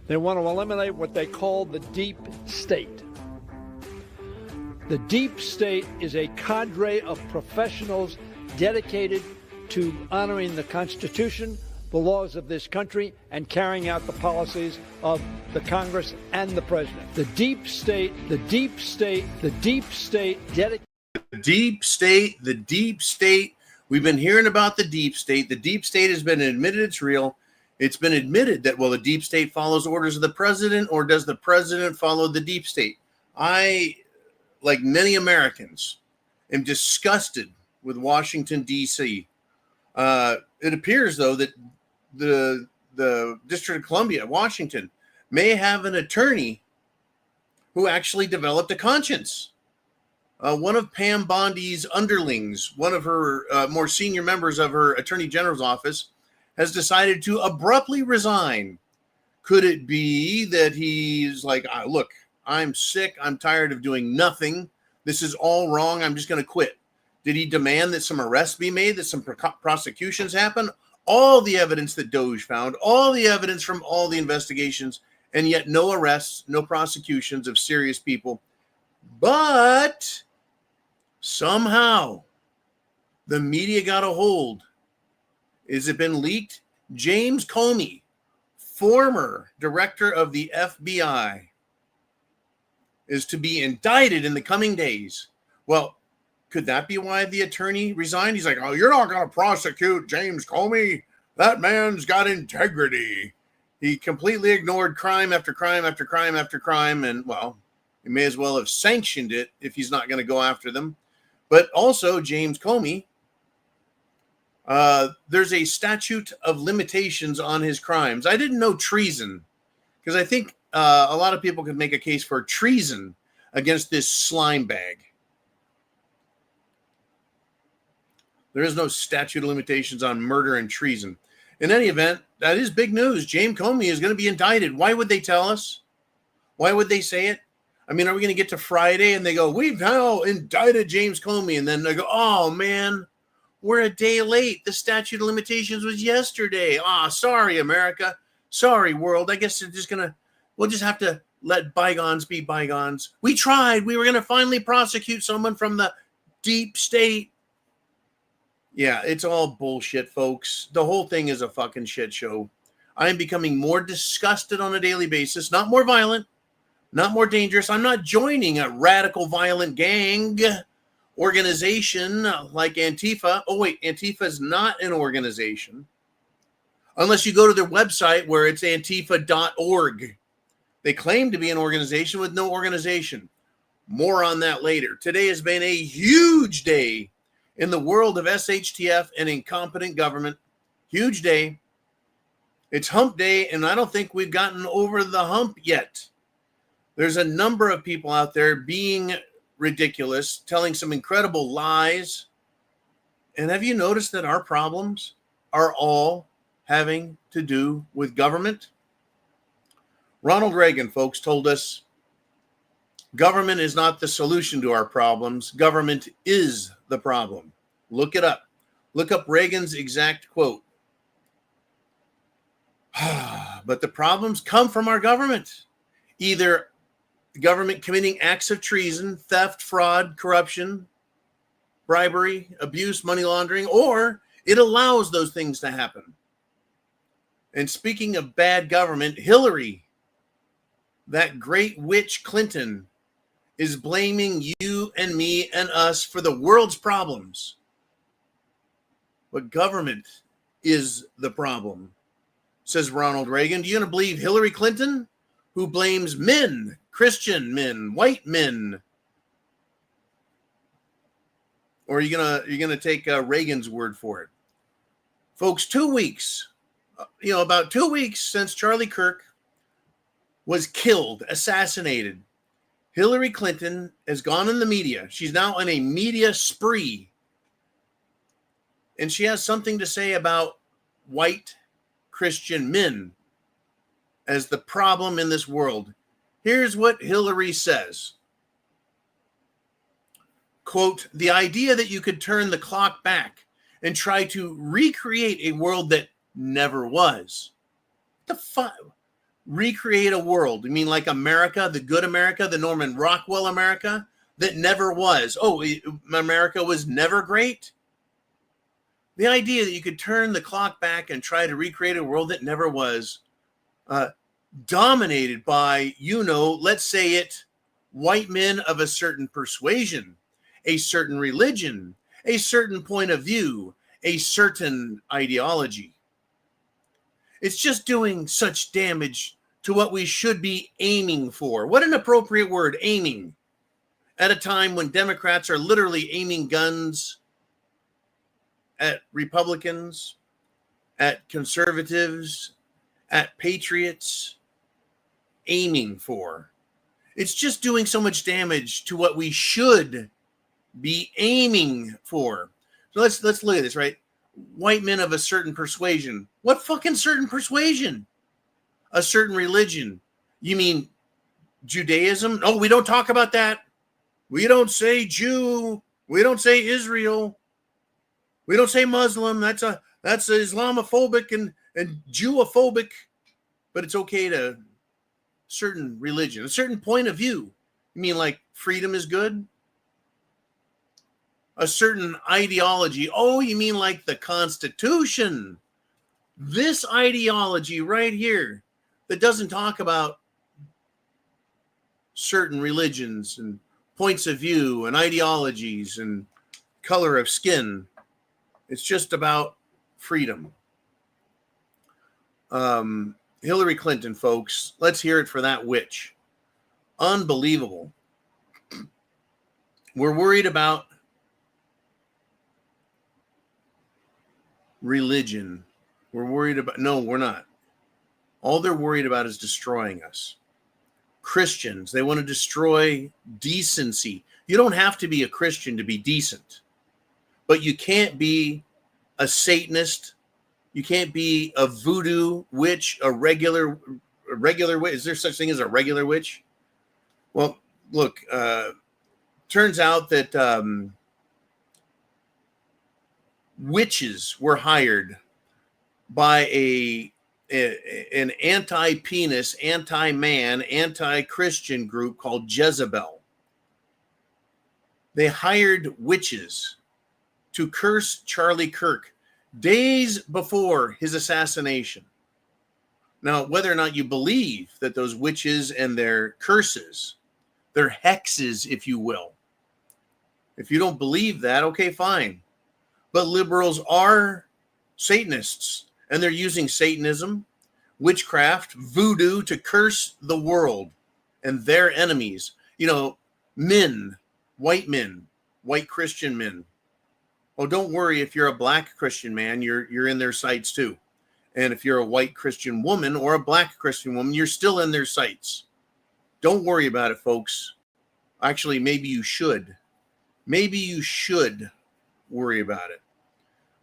They want to eliminate what they call the deep state. The deep state is a cadre of professionals dedicated to honoring the Constitution, the laws of this country, and carrying out the policies of the Congress and the President. The deep state, the deep state, the deep state dedicated. The deep state. We've been hearing about the deep state. The deep state has been admitted it's real. It's been admitted that, well, the deep state follows orders of the president, or does the president follow the deep state? I, like many Americans, am disgusted with Washington, D.C. It appears, though, that the District of Columbia, Washington, may have an attorney who actually developed a conscience. One of Pam Bondi's underlings, one of her more senior members of her Attorney General's office, has decided to abruptly resign. Could it be that he's like, look, I'm sick. I'm tired of doing nothing. This is all wrong. I'm just going to quit. Did he demand that some arrests be made, that some prosecutions happen? All the evidence that Doge found, all the evidence from all the investigations, and yet no arrests, no prosecutions of serious people. But somehow the media got a hold. Has it been leaked? James Comey, former director of the FBI, is to be indicted in the coming days. Well, could that be why the attorney resigned? He's like, oh, you're not going to prosecute James Comey. That man's got integrity. He completely ignored crime after crime after crime after crime. And, well, he may as well have sanctioned it if he's not going to go after them. But also, James Comey, there's a statute of limitations on his crimes. I didn't know treason, because I think a lot of people could make a case for treason against this slime bag. There is no statute of limitations on murder and treason. In any event, that is big news. James Comey is going to be indicted. Why would they tell us? Why would they say it? I mean, are we going to get to Friday and they go, we've now indicted James Comey, and then they go, oh, man, we're a day late. The statute of limitations was yesterday. Sorry, America. Sorry, world. I guess we'll just have to let bygones be bygones. We tried. We were going to finally prosecute someone from the deep state. Yeah, it's all bullshit, folks. The whole thing is a fucking shit show. I am becoming more disgusted on a daily basis, not more violent, not more dangerous. I'm not joining a radical violent gang organization like Antifa. Oh, wait, Antifa is not an organization. Unless you go to their website where it's antifa.org. They claim to be an organization with no organization. More on that later. Today has been a huge day in the world of SHTF and incompetent government. Huge day. It's hump day, and I don't think we've gotten over the hump yet. There's a number of people out there being ridiculous, telling some incredible lies. And have you noticed that our problems are all having to do with government? Ronald Reagan, folks, told us government is not the solution to our problems. Government is the problem. Look it up. Look up Reagan's exact quote. But the problems come from our government. Either the government committing acts of treason, theft, fraud, corruption, bribery, abuse, money laundering, or it allows those things to happen. And speaking of bad government, Hillary, that great witch Clinton, is blaming you and me and us for the world's problems. But government is the problem, says Ronald Reagan. Do you going to believe Hillary Clinton, who blames men, Christian men, white men? Or are you gonna take Reagan's word for it? Folks, 2 weeks, about 2 weeks since Charlie Kirk was killed, assassinated, Hillary Clinton has gone in the media. She's now on a media spree. And she has something to say about white Christian men as the problem in this world. Here's what Hillary says. Quote, the idea that you could turn the clock back and try to recreate a world that never was. recreate a world. You mean like America, the good America, the Norman Rockwell America that never was? Oh, America was never great? The idea that you could turn the clock back and try to recreate a world that never was, dominated by, let's say it, white men of a certain persuasion, a certain religion, a certain point of view, a certain ideology. It's just doing such damage to what we should be aiming for. What an appropriate word, aiming, at a time when Democrats are literally aiming guns at Republicans, at conservatives, at patriots, aiming for. It's just doing so much damage to what we should be aiming for. So let's look at this, right? White men of a certain persuasion. What fucking certain persuasion? A certain religion. You mean Judaism? No, we don't talk about that. We don't say Jew. We don't say Israel. We don't say Muslim. That's Islamophobic and Jewophobic. But it's okay to certain religion, a certain point of view. You mean like freedom is good? A certain ideology. Oh, you mean like the Constitution? This ideology right here that doesn't talk about certain religions and points of view and ideologies and color of skin. It's just about freedom. Hillary Clinton, folks, let's hear it for that witch. Unbelievable. We're worried about religion. No, we're not. All they're worried about is destroying us. Christians, they want to destroy decency. You don't have to be a Christian to be decent, but you can't be a Satanist. You can't be a voodoo witch, a regular witch. Is there such thing as a regular witch? Well, look, turns out that witches were hired by an anti-penis, anti-man, anti-Christian group called Jezebel. They hired witches to curse Charlie Kirk days before his assassination. Now, whether or not you believe that those witches and their curses, their hexes, if you will, if you don't believe that, okay, fine. But liberals are Satanists, and they're using Satanism, witchcraft, voodoo to curse the world and their enemies. Men, white Christian men. Oh, don't worry if you're a black Christian man, you're in their sights too. And if you're a white Christian woman or a black Christian woman, you're still in their sights. Don't worry about it, folks. Actually, maybe you should. Maybe you should worry about it.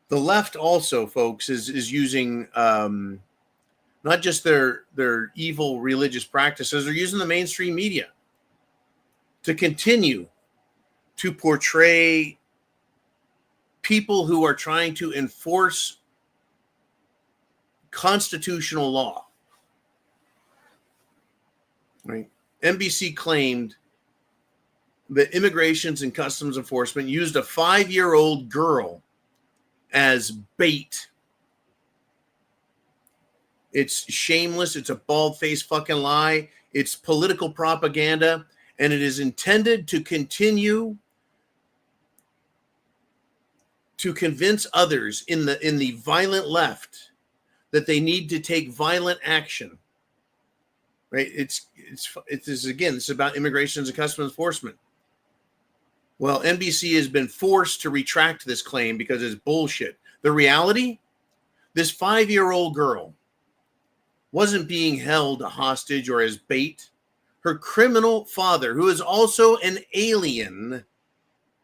The left also, folks, is using not just their evil religious practices, they're using the mainstream media to continue to portray people who are trying to enforce constitutional law. Right? NBC claimed that Immigrations and Customs Enforcement used a 5-year-old girl as bait. It's shameless. It's a bald-faced fucking lie. It's political propaganda, and it is intended to continue to convince others in the violent left that they need to take violent action. Right? It's about Immigrations and Customs Enforcement. Well, NBC has been forced to retract this claim because it's bullshit. The reality, this 5-year-old girl wasn't being held hostage or as bait. Her criminal father, who is also an alien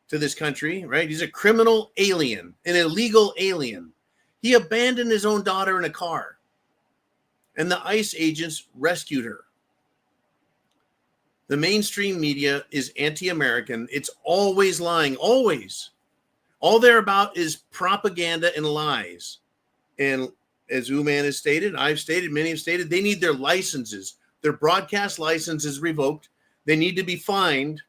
to this country, right? He's a criminal alien, an illegal alien. He abandoned his own daughter in a car, and the ICE agents rescued her. The mainstream media is anti-American. It's always lying, always. All they're about is propaganda and lies. And as Uman has stated, I've stated, many have stated, they need their licenses. Their broadcast license is revoked. They need to be fined.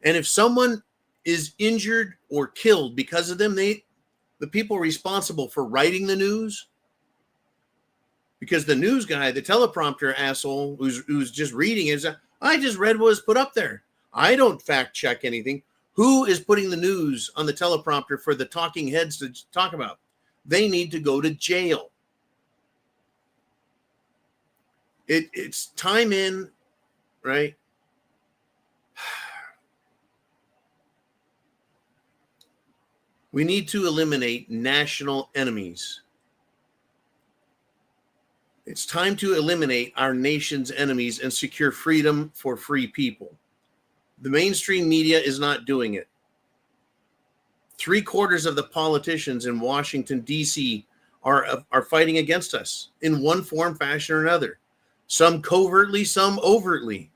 And if someone is injured or killed because of them, the people responsible for writing the news, because the news guy, the teleprompter asshole who's just reading is, I just read what was put up there. I don't fact check anything. Who is putting the news on the teleprompter for the talking heads to talk about? They need to go to jail. It's time in, right? We need to eliminate national enemies. It's time to eliminate our nation's enemies and secure freedom for free people. The mainstream media is not doing it. 3/4 of the politicians in Washington, D.C. are fighting against us in one form, fashion, or another. Some covertly, some overtly.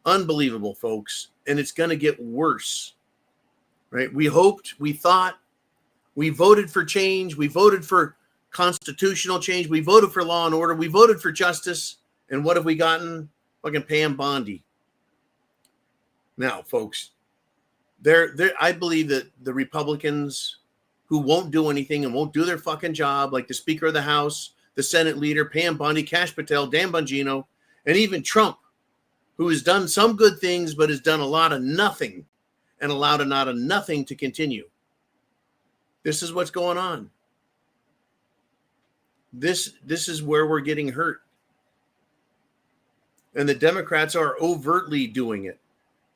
Unbelievable, folks. And it's going to get worse. Right? We hoped, we thought, we voted for change, we voted for constitutional change, we voted for law and order, we voted for justice, and what have we gotten? Fucking Pam Bondi. Now, folks, I believe that the Republicans who won't do anything and won't do their fucking job, like the Speaker of the House, the Senate leader, Pam Bondi, Kash Patel, Dan Bongino, and even Trump, who has done some good things but has done a lot of nothing and allowed a lot of nothing to continue. This is what's going on. This is where we're getting hurt. And the Democrats are overtly doing it.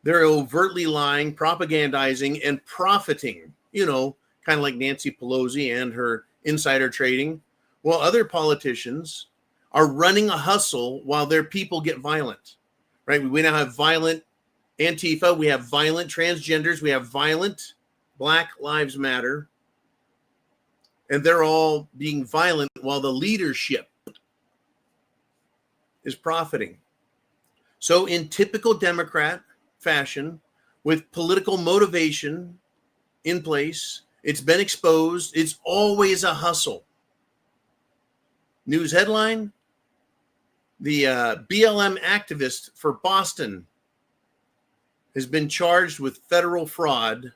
They're overtly lying, propagandizing, and profiting, kind of like Nancy Pelosi and her insider trading, while other politicians are running a hustle while their people get violent, right? We now have violent Antifa, we have violent transgenders, we have violent Black Lives Matter, and they're all being violent while the leadership is profiting. So in typical Democrat fashion, with political motivation in place, it's been exposed. It's always a hustle. News headline: the BLM activist for Boston has been charged with federal fraud.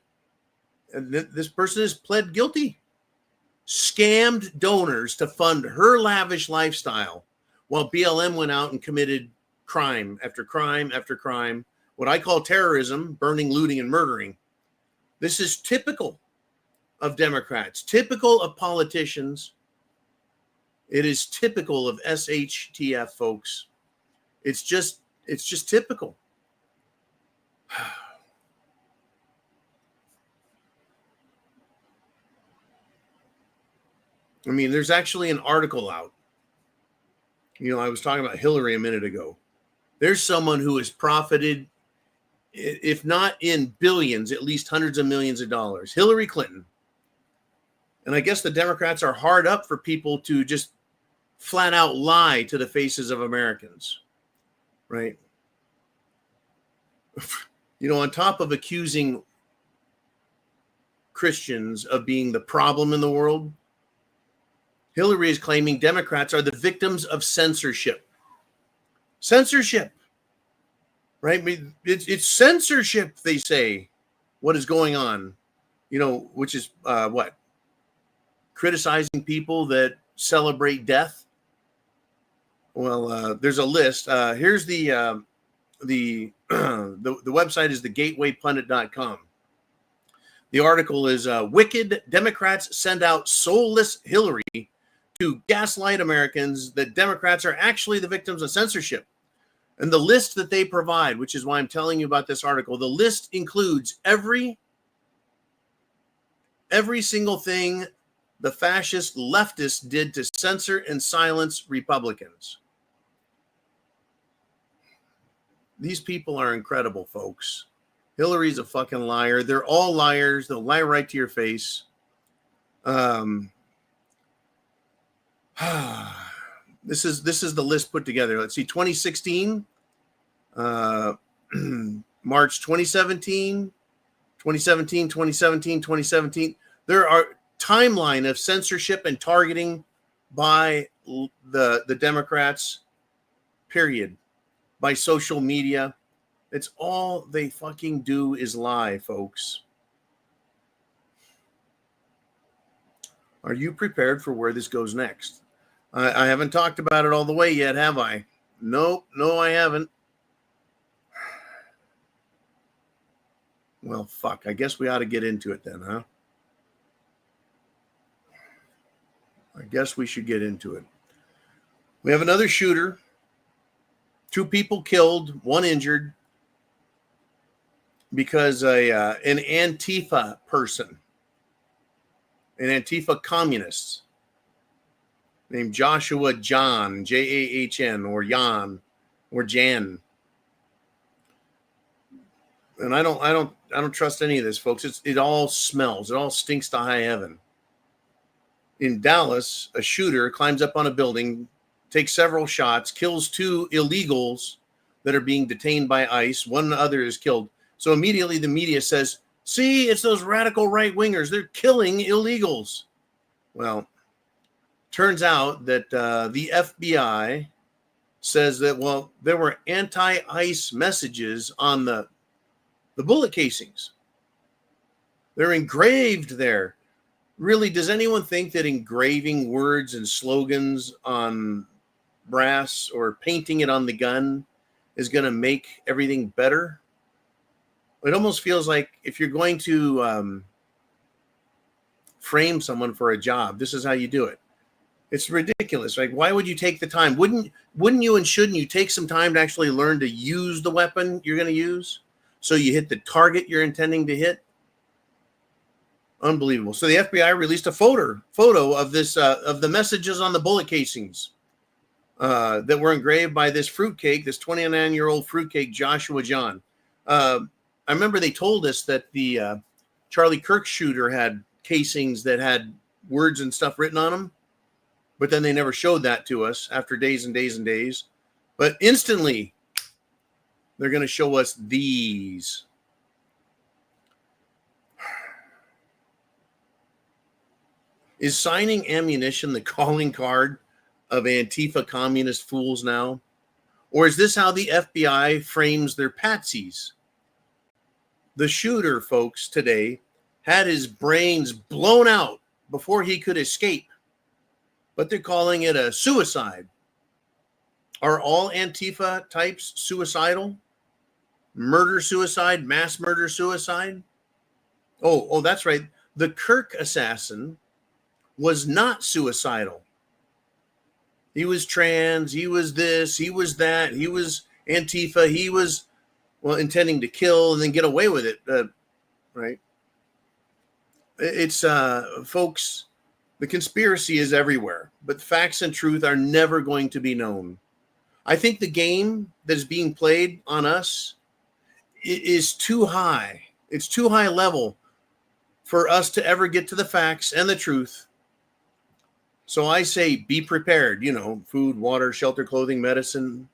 And this person has pled guilty. Scammed donors to fund her lavish lifestyle while BLM went out and committed crime after crime after crime. What I call terrorism, burning, looting, and murdering. This is typical of Democrats, typical of politicians. It is typical of SHTF, folks. It's just typical. I mean, there's actually an article out. I was talking about Hillary a minute ago. There's someone who has profited, if not in billions, at least hundreds of millions of dollars. Hillary Clinton. And I guess the Democrats are hard up for people to just flat out lie to the faces of Americans, right? On top of accusing Christians of being the problem in the world, Hillary is claiming Democrats are the victims of censorship. Censorship, right? It's censorship, they say, what is going on, which is what? Criticizing people that celebrate death. Well, there's a list. Here's the website is thegatewaypundit.com. The article is Wicked Democrats Send Out Soulless Hillary to Gaslight Americans that Democrats are actually the victims of censorship. And the list that they provide, which is why I'm telling you about this article, the list includes every single thing the fascist leftists did to censor and silence Republicans. These people are incredible, folks. Hillary's a fucking liar. They're all liars. They'll lie right to your face. This is the list put together. Let's see, 2016, March 2017, 2017. There are timeline of censorship and targeting by the Democrats, period. By social media. It's all they fucking do is lie, folks. Are you prepared for where this goes next? I haven't talked about it all the way yet, have I? Nope, no, I haven't. Well, fuck. I guess we ought to get into it then, huh? I guess we should get into it. We have another shooter. 2 people killed, 1 injured because an Antifa person, an Antifa communist named Joshua John, Jahn, or Jan, or Jan. And I don't trust any of this, folks. It all smells. It all stinks to high heaven. In Dallas, a shooter climbs up on a building, takes several shots, kills 2 illegals that are being detained by ICE. 1 other is killed. So immediately the media says, see, it's those radical right-wingers. They're killing illegals. Well, turns out that the FBI says that, well, there were anti-ICE messages on the bullet casings. They're engraved there. Really, does anyone think that engraving words and slogans on brass or painting it on the gun is going to make everything better? It almost feels like if you're going to frame someone for a job, this is how you do it. It's ridiculous. Like, why would you take the time? Wouldn't you and shouldn't you take some time to actually learn to use the weapon you're going to use so you hit the target you're intending to hit? Unbelievable. So the FBI released a photo of this of the messages on the bullet casings that were engraved by this fruitcake, this 29-year-old fruitcake, Joshua John. I remember they told us that the Charlie Kirk shooter had casings that had words and stuff written on them, but then they never showed that to us after days and days and days. But instantly, they're going to show us these. Is signing ammunition the calling card of Antifa communist fools now? Or is this how the FBI frames their patsies? The shooter, folks, today had his brains blown out before he could escape, but they're calling it a suicide. Are all Antifa types suicidal? Murder-suicide, mass murder-suicide? Oh, that's right. The Kirk assassin was not suicidal. He was trans, he was this, he was that, he was Antifa, he was, well, intending to kill and then get away with it, right? It's, folks, the conspiracy is everywhere, but facts and truth are never going to be known. I think the game that is being played on us is too high. It's too high level for us to ever get to the facts and the truth. So I say be prepared, food, water, shelter, clothing, medicine,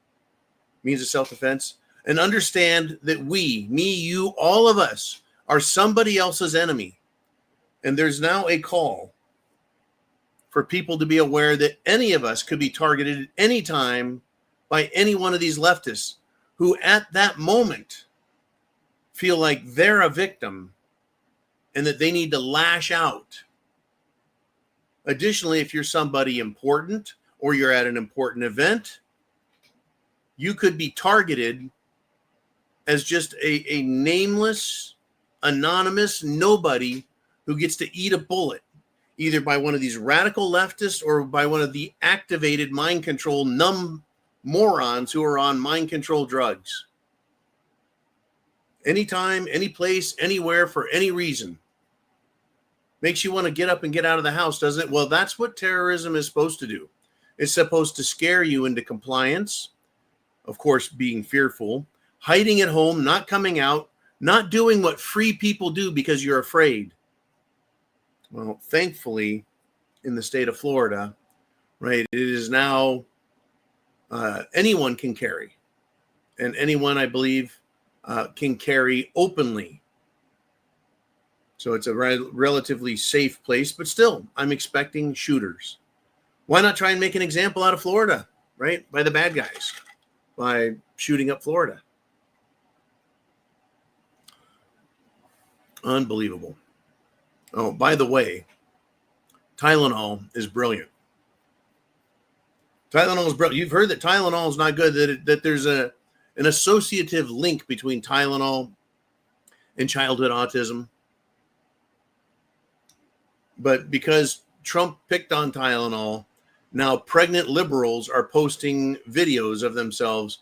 means of self-defense, and understand that we, me, you, all of us are somebody else's enemy. And there's now a call for people to be aware that any of us could be targeted at any time by any one of these leftists who at that moment feel like they're a victim and that they need to lash out. Additionally, if you're somebody important or you're at an important event, you could be targeted as just a nameless, anonymous nobody who gets to eat a bullet, either by one of these radical leftists or by one of the activated mind control numb morons who are on mind control drugs. Anytime, any place, anywhere, for any reason. Makes you want to get up and get out of the house, doesn't it? Well, that's what terrorism is supposed to do. It's supposed to scare you into compliance, of course, being fearful, hiding at home, not coming out, not doing what free people do because you're afraid. Well, thankfully, in the state of Florida, right, it is now anyone can carry. And anyone, I believe, can carry openly. So it's a relatively safe place, but still, I'm expecting shooters. Why not try and make an example out of Florida, right? By the bad guys, by shooting up Florida. Unbelievable. Oh, by the way, Tylenol is brilliant. Tylenol is brilliant. You've heard that Tylenol is not good, that there's an associative link between Tylenol and childhood autism. But because Trump picked on Tylenol, now pregnant liberals are posting videos of themselves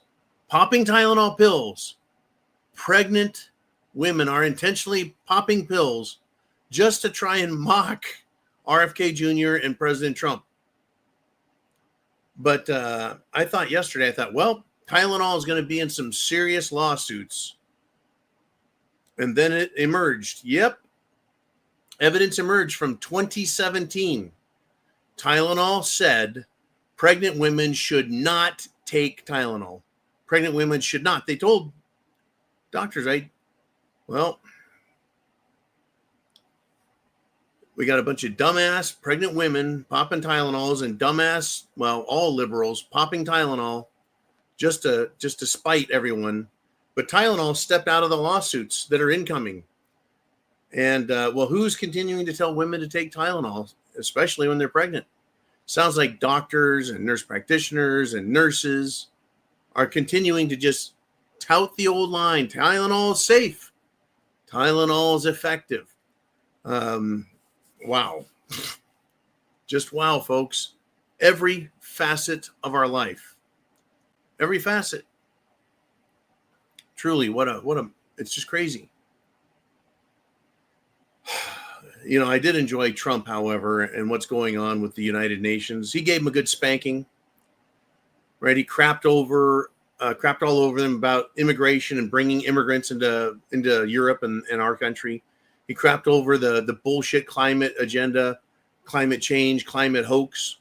popping Tylenol pills. Pregnant women are intentionally popping pills just to try and mock RFK Jr. and President Trump. But I thought yesterday, well, Tylenol is going to be in some serious lawsuits. And then it emerged. Yep. Evidence emerged from 2017. Tylenol said pregnant women should not take Tylenol. Pregnant women should not. They told doctors, well, we got a bunch of dumbass pregnant women popping Tylenols and dumbass, all liberals popping Tylenol just to spite everyone. But Tylenol stepped out of the lawsuits that are incoming. And, who's continuing to tell women to take Tylenol, especially when they're pregnant? Sounds like doctors and nurse practitioners and nurses are continuing to just tout the old line. Tylenol is safe. Tylenol is effective. Wow. Just wow, folks. Every facet of our life. Every facet. Truly, it's just crazy. I did enjoy Trump, however, and what's going on with the United Nations. He gave him a good spanking, right? He crapped all over them about immigration and bringing immigrants into Europe and our country. He crapped over the bullshit climate agenda, climate change, climate hoax.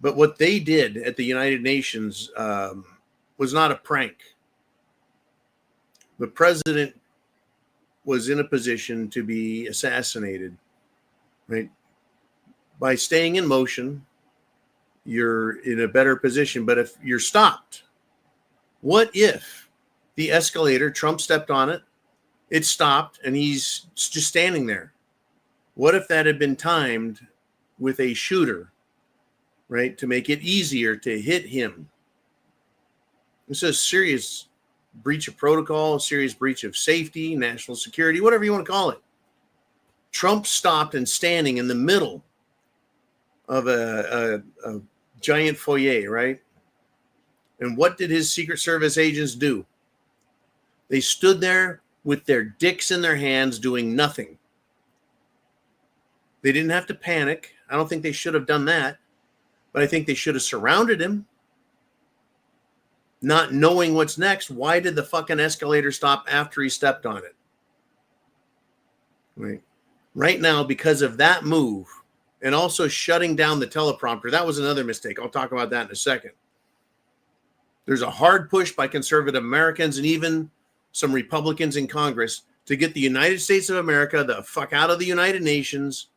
But what they did at the United Nations was not a prank. The president was in a position to be assassinated, right? By staying in motion, you're in a better position. But if you're stopped, what if the escalator, Trump stepped on it, it stopped, and he's just standing there? What if that had been timed with a shooter, right, to make it easier to hit him? This is a serious breach of protocol, a serious breach of safety, national security, whatever you want to call it. Trump stopped and standing in the middle of a giant foyer, right? And what did his Secret Service agents do? They stood there with their dicks in their hands doing nothing. They didn't have to panic. I don't think they should have done that. But I think they should have surrounded him. Not knowing what's next. Why did the fucking escalator stop after he stepped on it? Right now, because of that move, and also shutting down the teleprompter, that was another mistake. I'll talk about that in a second. There's a hard push by conservative Americans and even some Republicans in Congress to get the United States of America the fuck out of the United Nations.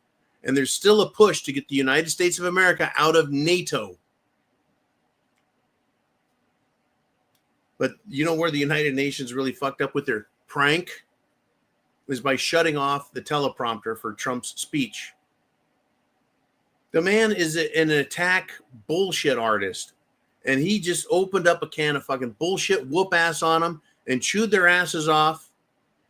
And there's still a push to get the United States of America out of NATO. But you know where the United Nations really fucked up with their prank? Was by shutting off the teleprompter for Trump's speech. The man is an attack bullshit artist. And he just opened up a can of fucking bullshit, whoop ass on them, and chewed their asses off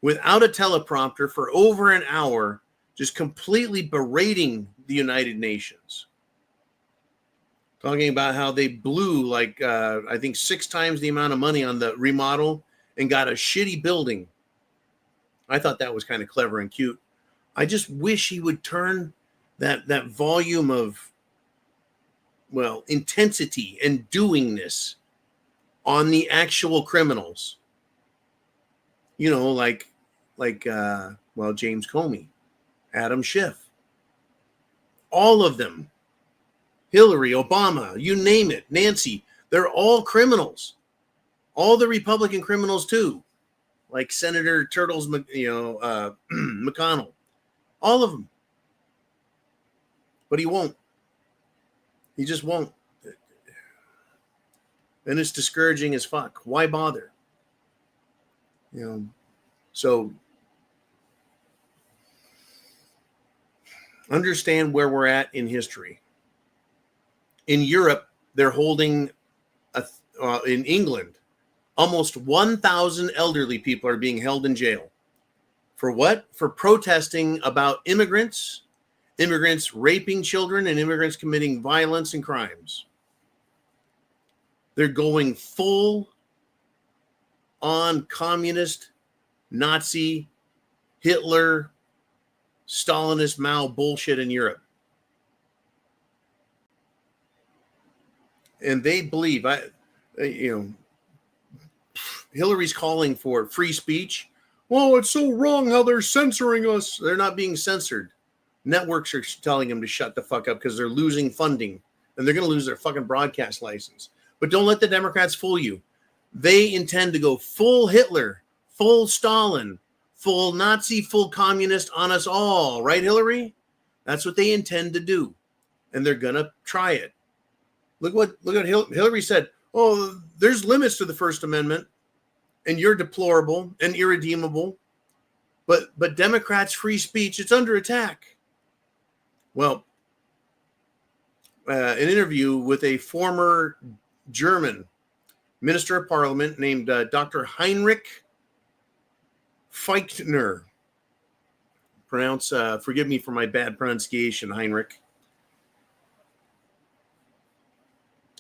without a teleprompter for over an hour, just completely berating the United Nations. Talking about how they blew I think 6 times the amount of money on the remodel and got a shitty building. I thought that was kind of clever and cute. I just wish he would turn that volume of, intensity and doingness on the actual criminals. James Comey, Adam Schiff, all of them. Hillary, Obama, you name it, Nancy, they're all criminals. All the Republican criminals too, like Senator Turtles, McConnell, all of them. But he won't. He just won't. And it's discouraging as fuck. Why bother? So understand where we're at in history. In Europe, they're holding, in England, almost 1,000 elderly people are being held in jail. For what? For protesting about immigrants raping children, and immigrants committing violence and crimes. They're going full on communist, Nazi, Hitler, Stalinist Mao bullshit in Europe. And they believe, Hillary's calling for free speech. Well, it's so wrong how they're censoring us. They're not being censored. Networks are telling them to shut the fuck up because they're losing funding, and they're going to lose their fucking broadcast license. But don't let the Democrats fool you. They intend to go full Hitler, full Stalin, full Nazi, full communist on us all. Right, Hillary? That's what they intend to do. And they're going to try it. Look what Hillary said. Oh, there's limits to the First Amendment, and you're deplorable and irredeemable. But Democrats' free speech, it's under attack. Well, an interview with a former German minister of parliament named Dr. Heinrich Feichtner. Forgive me for my bad pronunciation, Heinrich.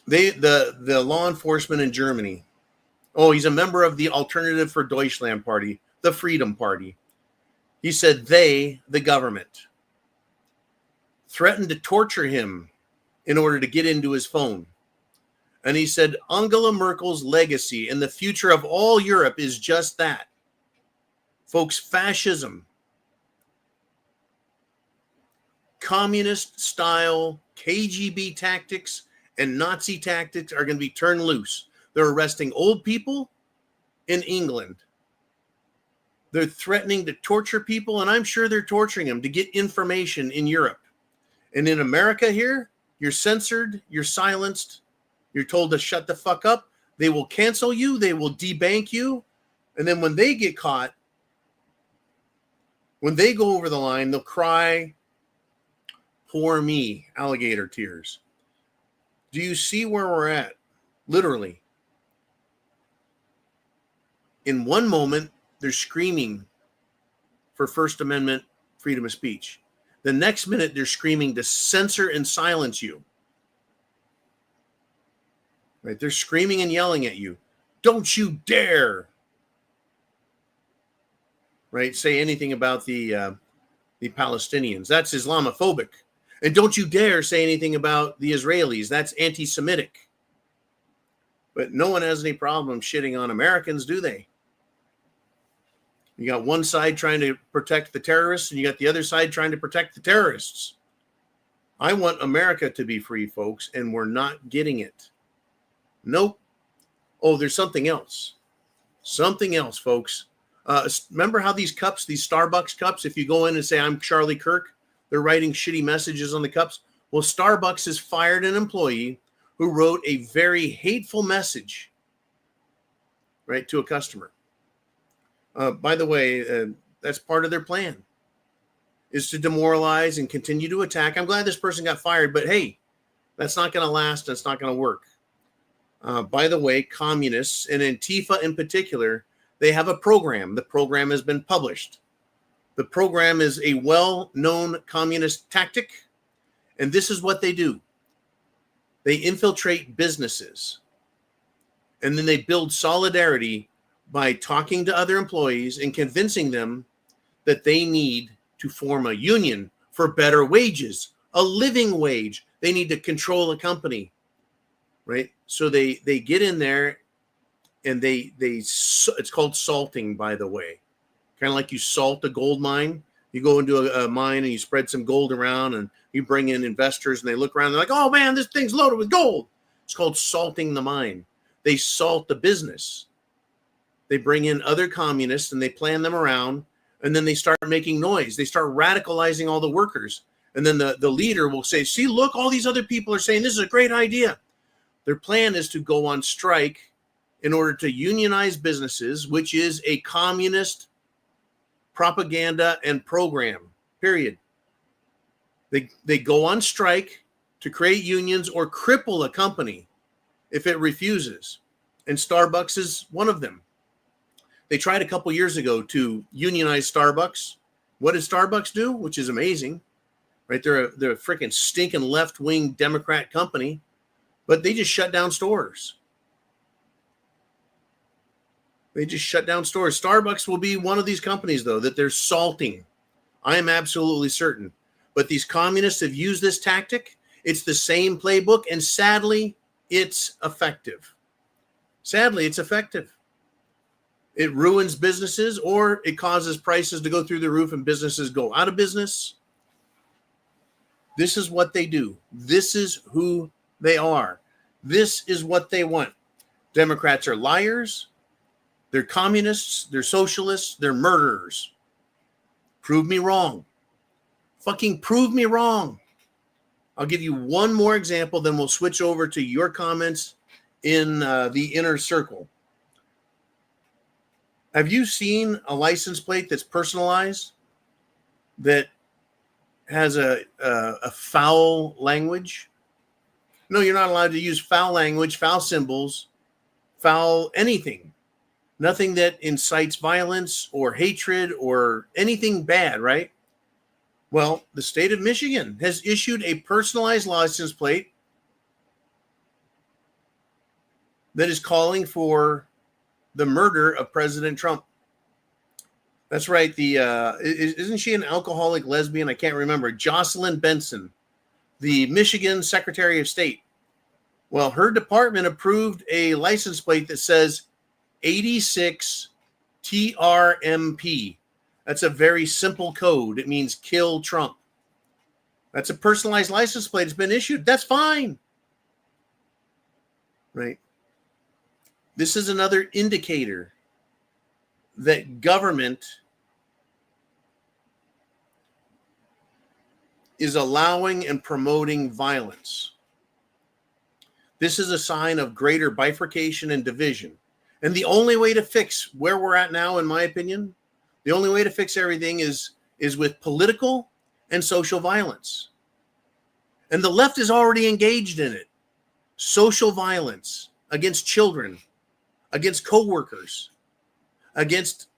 The law enforcement in Germany. Oh, he's a member of the Alternative for Deutschland party, the Freedom Party. He said they, the government, threatened to torture him in order to get into his phone. And he said Angela Merkel's legacy and the future of all Europe is just that. Folks, fascism, communist-style KGB tactics and Nazi tactics are going to be turned loose. They're arresting old people in England. They're threatening to torture people, and I'm sure they're torturing them to get information in Europe. And in America here, you're censored, you're silenced, you're told to shut the fuck up. They will cancel you, they will debank you, and then when they get caught, when they go over the line, they'll cry, poor me, alligator tears. Do you see where we're at? Literally. In one moment, they're screaming for First Amendment freedom of speech. The next minute, they're screaming to censor and silence you. Right? They're screaming and yelling at you. Don't you dare, right, say anything about the Palestinians. That's Islamophobic. And don't you dare say anything about the Israelis. That's anti-Semitic. But no one has any problem shitting on Americans, do they? You got one side trying to protect the terrorists, and you got the other side trying to protect the terrorists. I want America to be free, folks, and we're not getting it. Nope. Oh, there's something else. Something else, folks. Remember how these cups, these Starbucks cups, if you go in and say, I'm Charlie Kirk, they're writing shitty messages on the cups. Well, Starbucks has fired an employee who wrote a very hateful message, right, to a customer. By the way, that's part of their plan, is to demoralize and continue to attack. I'm glad this person got fired, but hey, that's not going to last. That's not going to work. By the way, communists, and Antifa in particular, they have a program. The program has been published. The program is a well-known communist tactic, and this is what they do. They infiltrate businesses, and then they build solidarity by talking to other employees and convincing them that they need to form a union for better wages, a living wage. They need to control a company, right? So they get in there, and it's called salting, by the way. Kind of like you salt a gold mine. You go into a mine and you spread some gold around, and you bring in investors, and they look around and they're like, oh man, this thing's loaded with gold. It's called salting the mine. They salt the business. They bring in other communists and they plan them around, and then they start making noise. They start radicalizing all the workers. And then the leader will say, see, look, all these other people are saying this is a great idea. Their plan is to go on strike in order to unionize businesses, which is a communist propaganda and program, period. They go on strike to create unions or cripple a company if it refuses. And Starbucks is one of them. They tried a couple years ago to unionize Starbucks. What did Starbucks do? Which is amazing, right? They're a freaking stinking left-wing Democrat company, but they just shut down stores. They just shut down stores. Starbucks will be one of these companies, though, that they're salting. I am absolutely certain. But these communists have used this tactic. It's the same playbook, and sadly, it's effective. Sadly, it's effective. It ruins businesses, or it causes prices to go through the roof and businesses go out of business. This is what they do. This is who they are. This is what they want. Democrats are liars. They're communists. They're socialists. They're murderers. Prove me wrong. Fucking prove me wrong. I'll give you one more example, then we'll switch over to your comments in the inner circle. Have you seen a license plate that's personalized that has a foul language? No, you're not allowed to use foul language, foul symbols, foul anything. Nothing that incites violence or hatred or anything bad, right? Well, the state of Michigan has issued a personalized license plate that is calling for the murder of President Trump. That's right. Isn't she an alcoholic lesbian? I can't remember. Jocelyn Benson, the Michigan Secretary of State. Well, her department approved a license plate that says 86 TRMP. That's a very simple code. It means kill Trump. That's a personalized license plate. It's been issued. That's fine. Right? This is another indicator that government is allowing and promoting violence. This is a sign of greater bifurcation and division. And the only way to fix where we're at now, in my opinion, the only way to fix everything is with political and social violence. And the left is already engaged in it. Social violence against children, against coworkers, against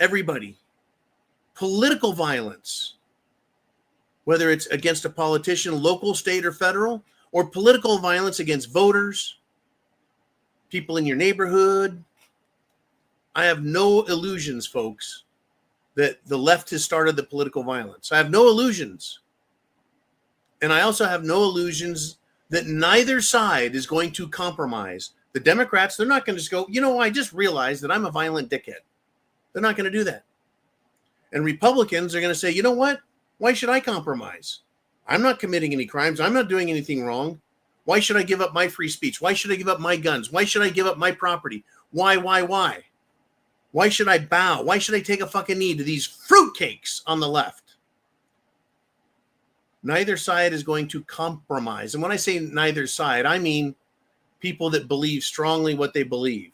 everybody. Political violence, whether it's against a politician, local, state, or federal, or political violence against voters, people in your neighborhood. I have no illusions, folks, that the left has started the political violence. I have no illusions. And I also have no illusions that neither side is going to compromise. The Democrats, they're not going to just go, I just realized that I'm a violent dickhead. They're not going to do that. And Republicans are going to say, you know what? Why should I compromise? I'm not committing any crimes. I'm not doing anything wrong. Why should I give up my free speech? Why should I give up my guns? Why should I give up my property? Why? Why should I bow? Why should I take a fucking knee to these fruitcakes on the left? Neither side is going to compromise. And when I say neither side, I mean people that believe strongly what they believe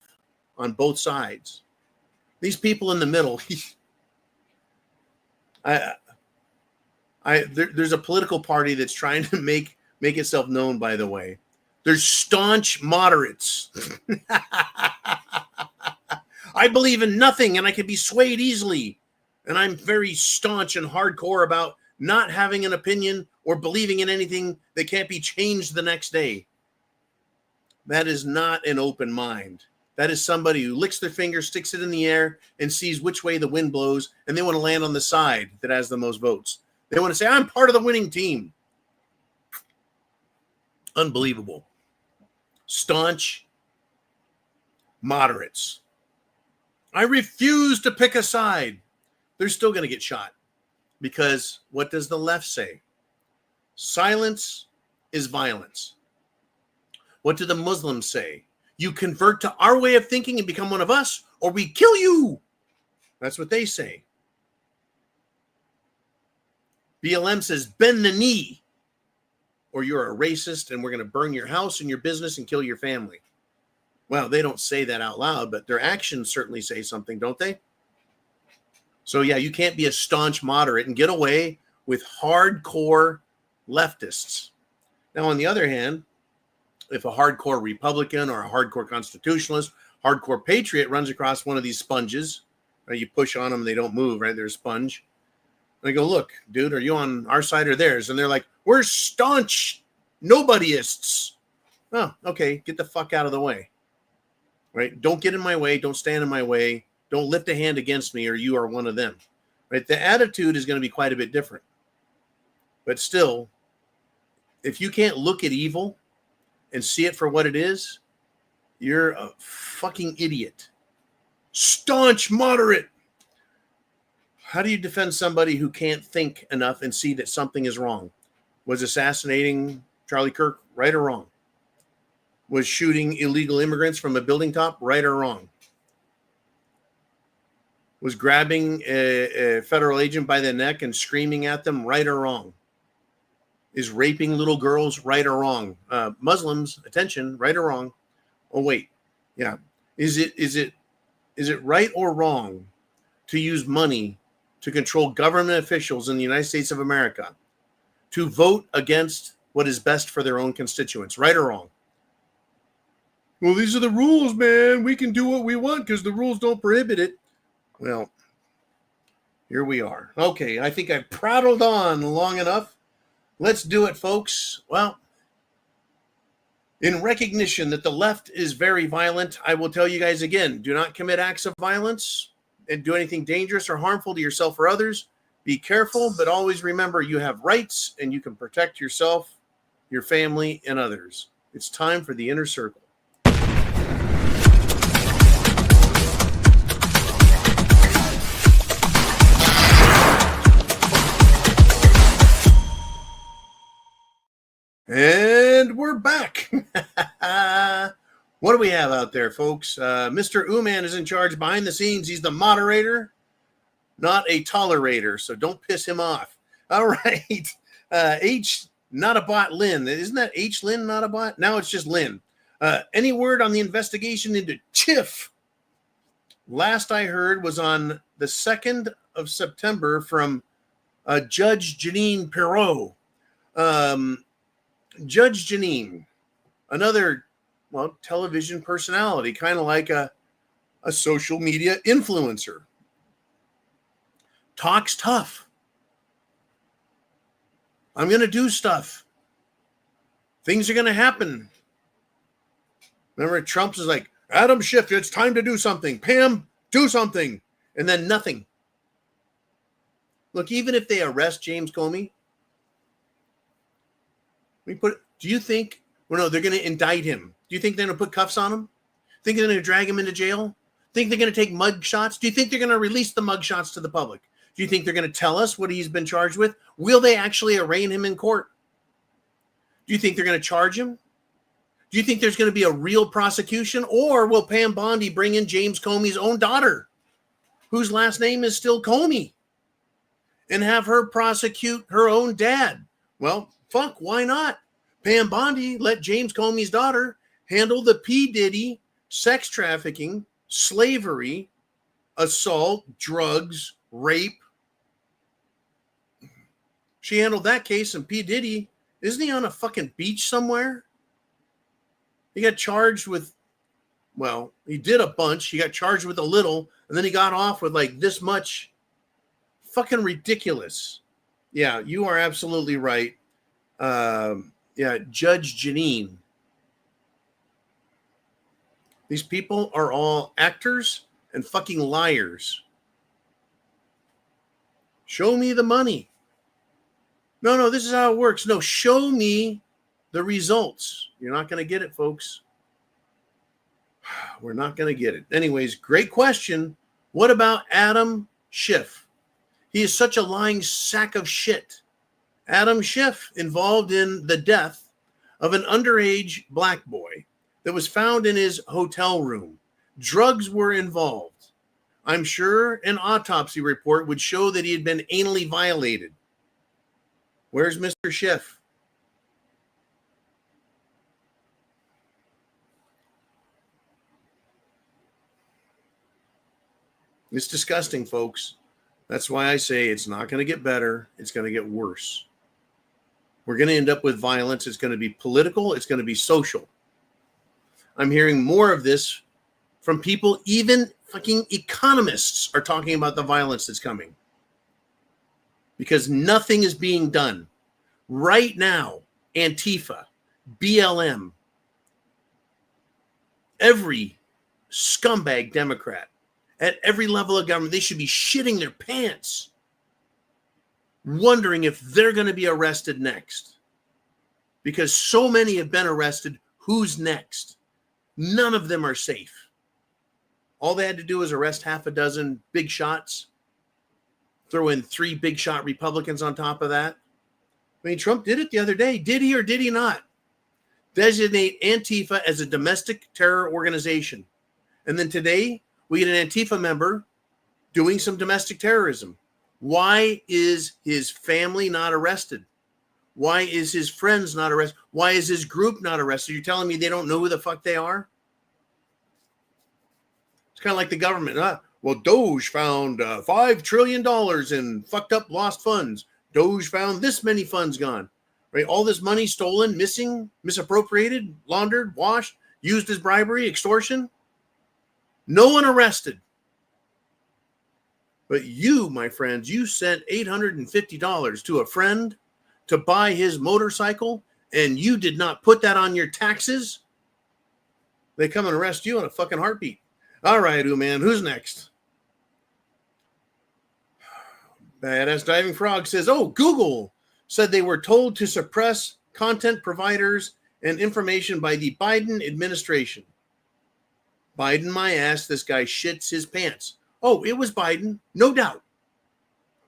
on both sides. These people in the middle, there's a political party that's trying to make itself known, by the way. There's staunch moderates. I believe in nothing and I can be swayed easily. And I'm very staunch and hardcore about not having an opinion or believing in anything that can't be changed the next day. That is not an open mind. That is somebody who licks their finger, sticks it in the air, and sees which way the wind blows, and they want to land on the side that has the most votes. They want to say, I'm part of the winning team. Unbelievable. Staunch moderates. I refuse to pick a side. They're still going to get shot. Because what does the left say? Silence is violence. What do the Muslims say? You convert to our way of thinking and become one of us, or we kill you. That's what they say. BLM says, bend the knee, or you're a racist and we're going to burn your house and your business and kill your family. Well, they don't say that out loud, but their actions certainly say something, don't they? So, yeah, you can't be a staunch moderate and get away with hardcore leftists. Now, on the other hand, if a hardcore Republican or a hardcore constitutionalist, hardcore patriot runs across one of these sponges, you push on them, they don't move, right? They're a sponge. And I go, look, dude, are you on our side or theirs? And they're like, we're staunch nobodyists. Oh, okay, get the fuck out of the way. Right? Don't get in my way. Don't stand in my way. Don't lift a hand against me, or you are one of them. Right? The attitude is going to be quite a bit different. But still, if you can't look at evil and see it for what it is, you're a fucking idiot. Staunch moderate. How do you defend somebody who can't think enough and see that something is wrong? Was assassinating Charlie Kirk right or wrong? Was shooting illegal immigrants from a building top right or wrong? Was grabbing a federal agent by the neck and screaming at them right or wrong? Is raping little girls right or wrong? Muslims, attention, right or wrong? Oh, wait. Yeah. Is it right or wrong to use money to control government officials in the United States of America to vote against what is best for their own constituents, right or wrong? Well, these are the rules, man. We can do what we want because the rules don't prohibit it. Well, here we are. Okay, I think I've prattled on long enough. Let's do it, folks. Well, in recognition that the left is very violent, I will tell you guys again, do not commit acts of violence and do anything dangerous or harmful to yourself or others. Be careful, but always remember you have rights and you can protect yourself, your family, and others. It's time for the inner circle. And we're back. What do we have out there, folks? Mr. Uman is in charge behind the scenes. He's the moderator, not a tolerator, so don't piss him off. All right. H, not a bot, Lynn. Isn't that H. Lynn, not a bot? Now it's just Lynn. Any word on the investigation into Chiff? Last I heard was on the 2nd of September from Judge Janine Perot. Judge Janine, another, television personality, kind of like a social media influencer. Talks tough. I'm going to do stuff. Things are going to happen. Remember, Trump's is like, Adam Schiff, it's time to do something. Pam, do something. And then nothing. Look, even if they arrest James Comey, do you think, they're going to indict him. Do you think they're going to put cuffs on him? Think they're going to drag him into jail? Think they're going to take mug shots? Do you think they're going to release the mug shots to the public? Do you think they're going to tell us what he's been charged with? Will they actually arraign him in court? Do you think they're going to charge him? Do you think there's going to be a real prosecution? Or will Pam Bondi bring in James Comey's own daughter, whose last name is still Comey, and have her prosecute her own dad? Well, fuck, why not? Pam Bondi let James Comey's daughter handle the P. Diddy sex trafficking, slavery, assault, drugs, rape. She handled that case, and P. Diddy, isn't he on a fucking beach somewhere? He got charged with, he did a bunch. He got charged with a little, and then he got off with like this much. Fucking ridiculous. Yeah, you are absolutely right. Judge Janine. These people are all actors and fucking liars. Show me the money. No, this is how it works. No, show me the results. You're not going to get it, folks. We're not going to get it. Anyways, great question. What about Adam Schiff? He is such a lying sack of shit. Adam Schiff involved in the death of an underage black boy that was found in his hotel room. Drugs were involved. I'm sure an autopsy report would show that he had been anally violated. Where's Mr. Schiff? It's disgusting, folks. That's why I say it's not going to get better. It's going to get worse. We're going to end up with violence. It's going to be political. It's going to be social. I'm hearing more of this from people, even fucking economists are talking about the violence that's coming. Because nothing is being done. Right now, Antifa, BLM, every scumbag Democrat at every level of government, they should be shitting their pants, wondering if they're going to be arrested next. Because so many have been arrested, who's next? None of them are safe. All they had to do was arrest half a dozen big shots, throw in 3 big shot Republicans on top of that. I mean, Trump did it the other day. Did he or did he not? Designate Antifa as a domestic terror organization. And then today, we get an Antifa member doing some domestic terrorism. Why is his family not arrested? Why is his friends not arrested? Why is his group not arrested? You're telling me they don't know who the fuck they are? It's kind of like the government. Well, Doge found $5 trillion in fucked up lost funds. Doge found this many funds gone. Right? All this money stolen, missing, misappropriated, laundered, washed, used as bribery, extortion. No one arrested. But you, my friends, you sent $850 to a friend to buy his motorcycle, and you did not put that on your taxes. They come and arrest you in a fucking heartbeat. All right, man, who's next? Badass Diving Frog says, Google said they were told to suppress content providers and information by the Biden administration. Biden, my ass, this guy shits his pants. It was Biden, no doubt.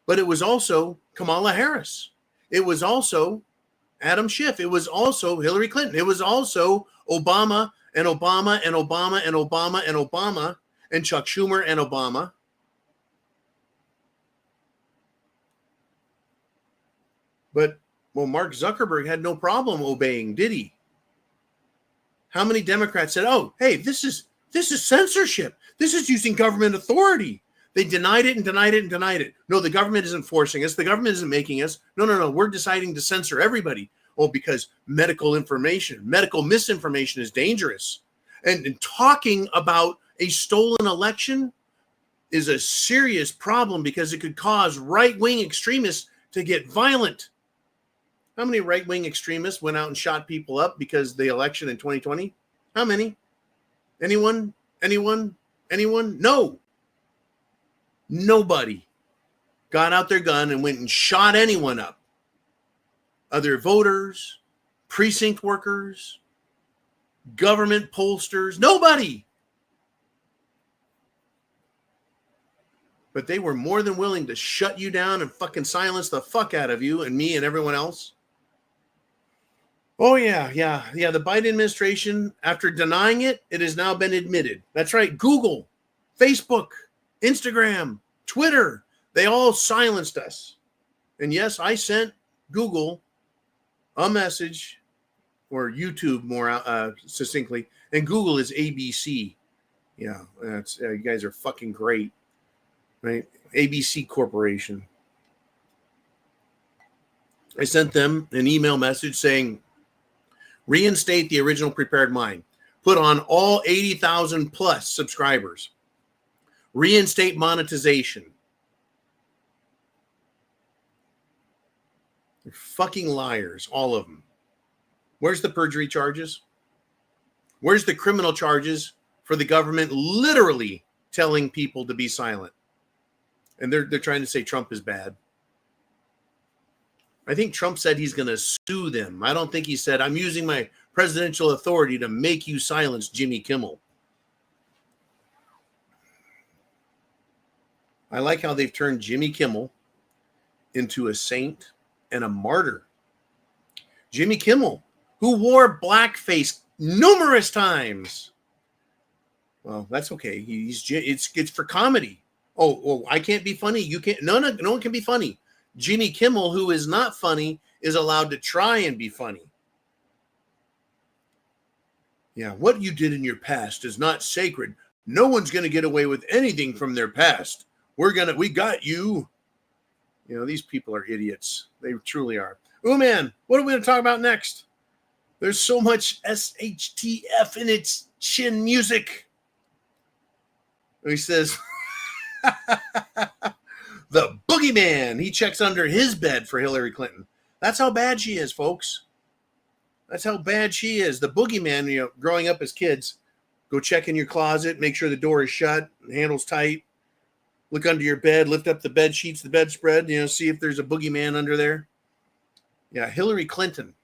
But it was also Kamala Harris. It was also Adam Schiff. It was also Hillary Clinton. It was also Obama and Obama and Obama and Obama and Obama and Chuck Schumer and Obama. But, Mark Zuckerberg had no problem obeying, did he? How many Democrats said, hey, this is censorship. This is using government authority. They denied it and denied it and denied it. No, the government isn't forcing us. The government isn't making us. No. We're deciding to censor everybody. Because medical misinformation is dangerous. And talking about a stolen election is a serious problem because it could cause right-wing extremists to get violent. How many right-wing extremists went out and shot people up because of the election in 2020? How many? Anyone? No. Nobody got out their gun and went and shot anyone up. Other voters, precinct workers, government pollsters, nobody. But they were more than willing to shut you down and fucking silence the fuck out of you and me and everyone else. Yeah. The Biden administration, after denying it, it has now been admitted. That's right. Google, Facebook, Instagram, Twitter, they all silenced us. And yes, I sent Google a message, or YouTube more succinctly, and Google is ABC. Yeah, that's you guys are fucking great, right? ABC Corporation. I sent them an email message saying, reinstate the original Prepared Mind. Put on all 80,000 plus subscribers. Reinstate monetization. They're fucking liars, all of them. Where's the perjury charges? Where's the criminal charges for the government literally telling people to be silent? And they're trying to say Trump is bad. I think Trump said he's going to sue them. I don't think he said, I'm using my presidential authority to make you silence Jimmy Kimmel. I like how they've turned Jimmy Kimmel into a saint and a martyr. Jimmy Kimmel, who wore blackface numerous times. Well, that's okay. It's for comedy. I can't be funny. You can't. No one can be funny. Jimmy Kimmel, who is not funny, is allowed to try and be funny. Yeah, what you did in your past is not sacred. No one's going to get away with anything from their past. We got you. You know, these people are idiots. They truly are. Oh, man, what are we going to talk about next? There's so much SHTF in its chin music. He says, the boogeyman, he checks under his bed for Hillary Clinton. That's how bad she is, folks. That's how bad she is. The boogeyman, you know, growing up as kids, go check in your closet, make sure the door is shut, the handle's tight, look under your bed, lift up the bed sheets, the bedspread, you know, see if there's a boogeyman under there. Yeah, Hillary Clinton.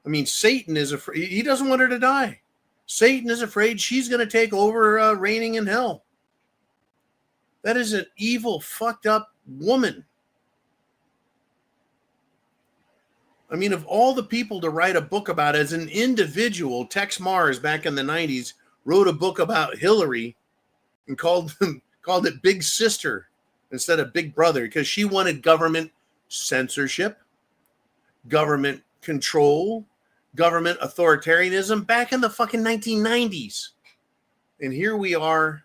I mean, Satan is afraid. He doesn't want her to die. Satan is afraid she's going to take over reigning in hell. That is an evil, fucked up woman. I mean, of all the people to write a book about as an individual, Tex Mars back in the 90s wrote a book about Hillary and called it Big Sister instead of Big Brother because she wanted government censorship, government control, government authoritarianism back in the fucking 1990s. And here we are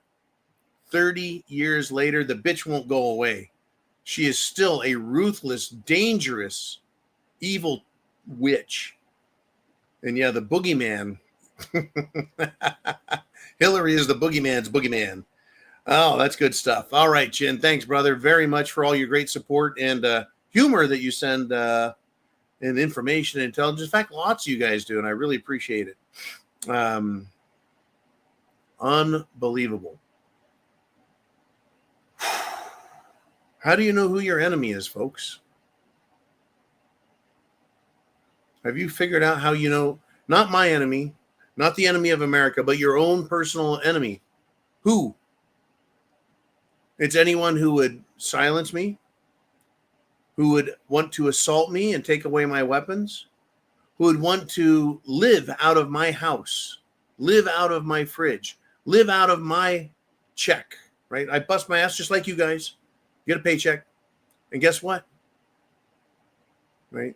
30 years later. The bitch won't go away. She is still a ruthless, dangerous, evil witch. And yeah, the boogeyman. Hillary is the boogeyman's boogeyman. Oh, that's good stuff. All right, Chin. Thanks, brother, very much for all your great support and humor that you send and information and intelligence. In fact, lots of you guys do, and I really appreciate it. Unbelievable. How do you know who your enemy is, folks? Have you figured out how you know, not my enemy, not the enemy of America, but your own personal enemy? Who? It's anyone who would silence me, who would want to assault me and take away my weapons, who would want to live out of my house, live out of my fridge, live out of my check, right? I bust my ass just like you guys, get a paycheck, and guess what? Right?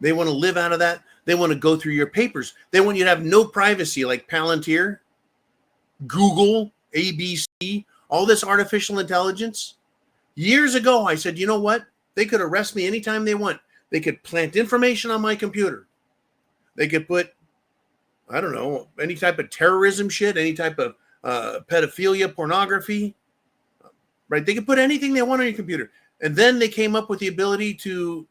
They want to live out of that. They want to go through your papers. They want you to have no privacy like Palantir, Google, ABC, all this artificial intelligence. Years ago, I said, you know what? They could arrest me anytime they want. They could plant information on my computer. They could put, I don't know, any type of terrorism shit, any type of pedophilia, pornography, right? They could put anything they want on your computer. And then they came up with the ability to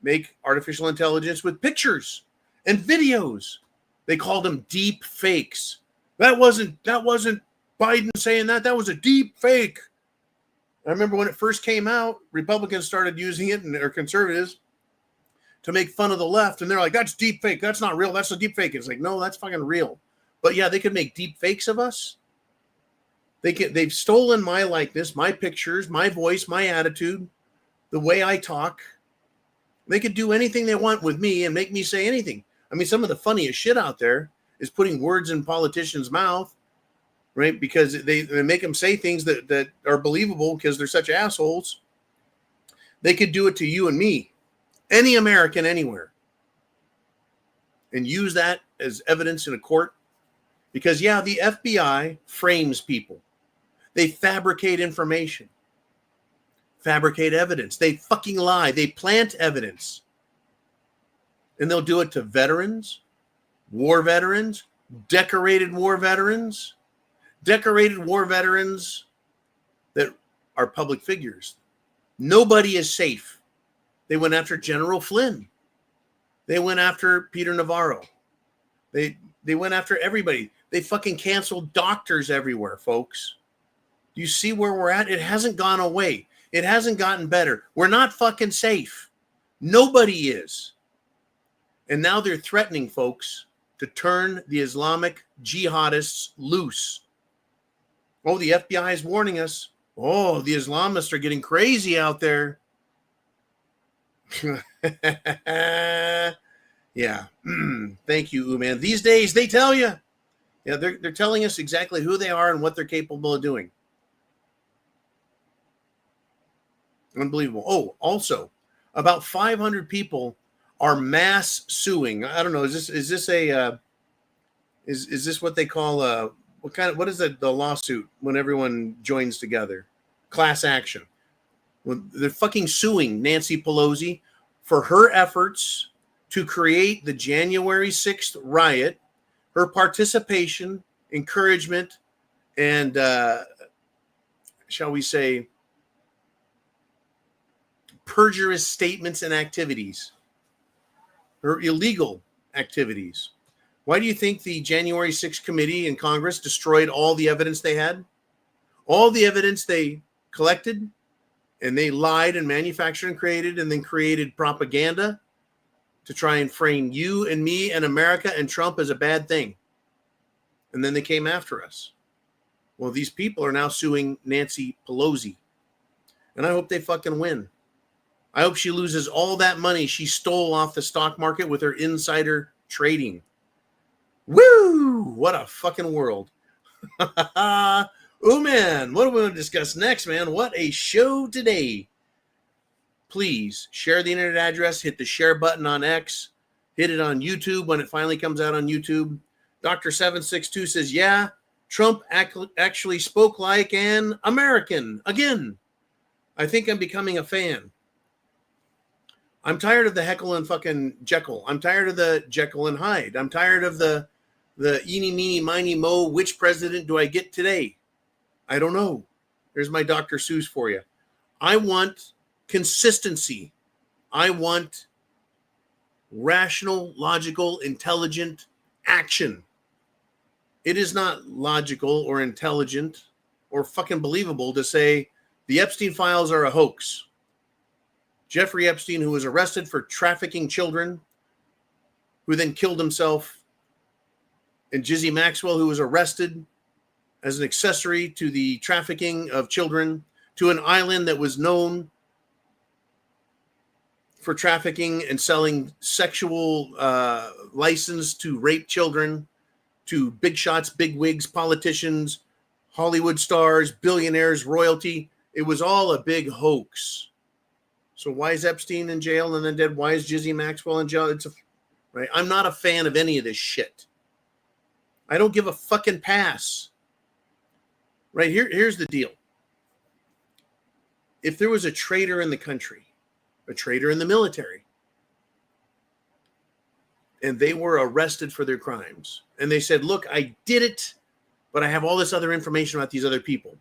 make artificial intelligence with pictures and videos. They called them deep fakes. That wasn't Biden saying that. That was a deep fake. I remember when it first came out, Republicans started using it, or conservatives, to make fun of the left. And they're like, that's deep fake. That's not real. That's a deep fake. It's like, no, that's fucking real. But yeah, they could make deep fakes of us. They've stolen my likeness, my pictures, my voice, my attitude, the way I talk. They could do anything they want with me and make me say anything. I mean, some of the funniest shit out there is putting words in politicians' mouth, right? Because they make them say things that are believable because they're such assholes. They could do it to you and me, any American anywhere, and use that as evidence in a court. Because, yeah, the FBI frames people. They fabricate information. Fabricate evidence. They fucking lie. They plant evidence. And they'll do it to veterans, war veterans, decorated war veterans that are public figures. Nobody is safe. They went after General Flynn. They went after Peter Navarro. They went after everybody. They fucking canceled doctors everywhere, folks. Do you see where we're at? It hasn't gone away. It hasn't gotten better. We're not fucking safe. Nobody is. And now they're threatening folks to turn the Islamic jihadists loose. Oh, the FBI is warning us. Oh, the Islamists are getting crazy out there. Yeah. Thank you, man. These days, they tell you. Yeah, they're telling us exactly who they are and what they're capable of doing. Unbelievable. Oh, also, About 500 people are mass suing. I don't know. Is this what they call what is the lawsuit when everyone joins together? Class action. When they're fucking suing Nancy Pelosi for her efforts to create the January 6th riot, her participation, encouragement, and shall we say, perjurious statements and activities, her illegal activities. Why do you think the January 6th committee in Congress destroyed all the evidence they had? All the evidence they collected, and they lied and manufactured and created, and then created propaganda to try and frame you and me and America and Trump as a bad thing. And then they came after us. Well, these people are now suing Nancy Pelosi. And I hope they fucking win. I hope she loses all that money she stole off the stock market with her insider trading. Woo! What a fucking world. Oh, man. What are we going to discuss next, man? What a show today. Please share the internet address. Hit the share button on X. Hit it on YouTube when it finally comes out on YouTube. Dr. 762 says, yeah, Trump actually spoke like an American. Again, I think I'm becoming a fan. I'm tired of the heckle and fucking Jekyll. I'm tired of the Jekyll and Hyde. I'm tired of the eeny, meeny, miny, mo. Which president do I get today? I don't know. There's my Dr. Seuss for you. I want consistency. I want rational, logical, intelligent action. It is not logical or intelligent or fucking believable to say the Epstein files are a hoax. Jeffrey Epstein, who was arrested for trafficking children, who then killed himself, and Jizzy Maxwell, who was arrested as an accessory to the trafficking of children to an island that was known for trafficking and selling sexual license to rape children, to big shots, big wigs, politicians, Hollywood stars, billionaires, royalty. It was all a big hoax. So why is Epstein in jail and then dead? Why is Jizzy Maxwell in jail? Right? I'm not a fan of any of this shit. I don't give a fucking pass. Right? Here's the deal. If there was a traitor in the country, a traitor in the military, and they were arrested for their crimes, and they said, look, I did it, but I have all this other information about these other people.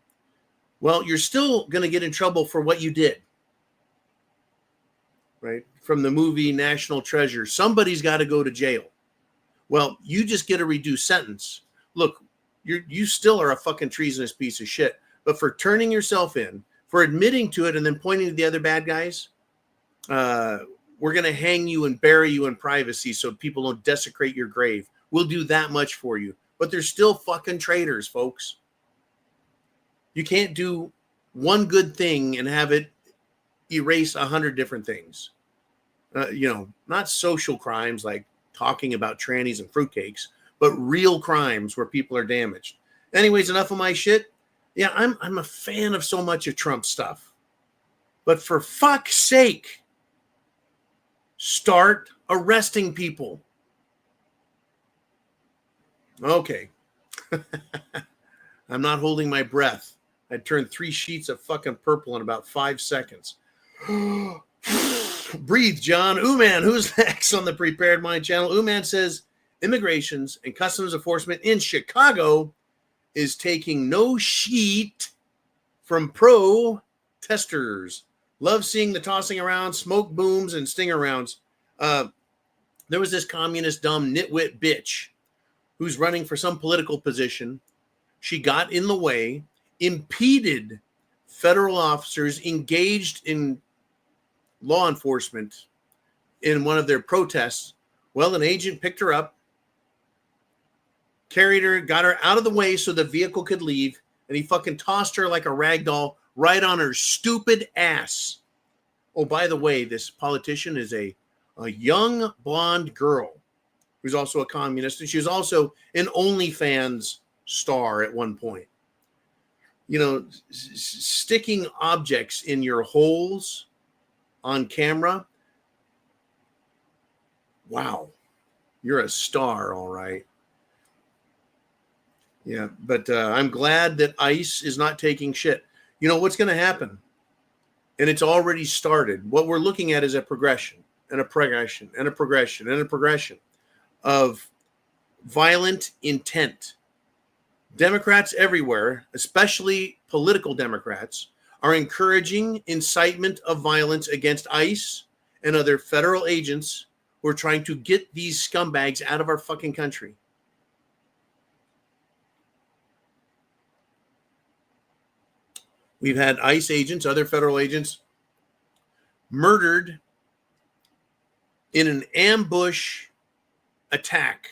Well, you're still going to get in trouble for what you did. Right? From the movie National Treasure. Somebody's got to go to jail. Well, you just get a reduced sentence. Look, you still are a fucking treasonous piece of shit. But for turning yourself in, for admitting to it and then pointing to the other bad guys, we're going to hang you and bury you in privacy so people don't desecrate your grave. We'll do that much for you. But they're still fucking traitors, folks. You can't do one good thing and have it erase 100 different things. Not social crimes like talking about trannies and fruitcakes, but real crimes where people are damaged. Anyways, enough of my shit. Yeah, I'm a fan of so much of Trump stuff. But for fuck's sake, start arresting people. Okay. I'm not holding my breath. I turned 3 sheets of fucking purple in about 5 seconds. Breathe, John. Ooman, who's next on the Prepared Mind channel? Ooman says immigrations and customs enforcement in Chicago is taking no shit from protesters. Love seeing the tossing around, smoke booms, and stinger rounds. There was this communist dumb nitwit bitch who's running for some political position. She got in the way, impeded federal officers engaged in law enforcement in one of their protests. Well, an agent picked her up, carried her, got her out of the way so the vehicle could leave, and he fucking tossed her like a rag doll right on her stupid ass. Oh, by the way, this politician is a young blonde girl who's also a communist, and she was also an OnlyFans star at one point. Sticking objects in your holes on camera. Wow. You're a star, all right. Yeah, but I'm glad that ICE is not taking shit. You know what's going to happen? And it's already started. What we're looking at is a progression and a progression and a progression and a progression of violent intent. Democrats everywhere, especially political Democrats, are encouraging incitement of violence against ICE and other federal agents who are trying to get these scumbags out of our fucking country. We've had ICE agents, other federal agents, murdered in an ambush attack.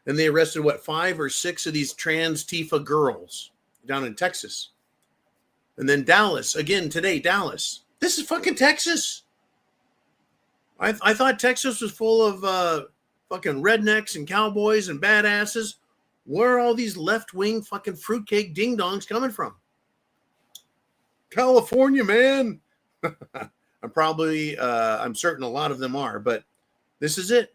And they arrested, 5 or 6 of these trans Tifa girls down in Texas. And then Dallas, again today, Dallas. This is fucking Texas. I thought Texas was full of fucking rednecks and cowboys and badasses. Where are all these left-wing fucking fruitcake ding-dongs coming from? California, man. I'm certain a lot of them are, but this is it.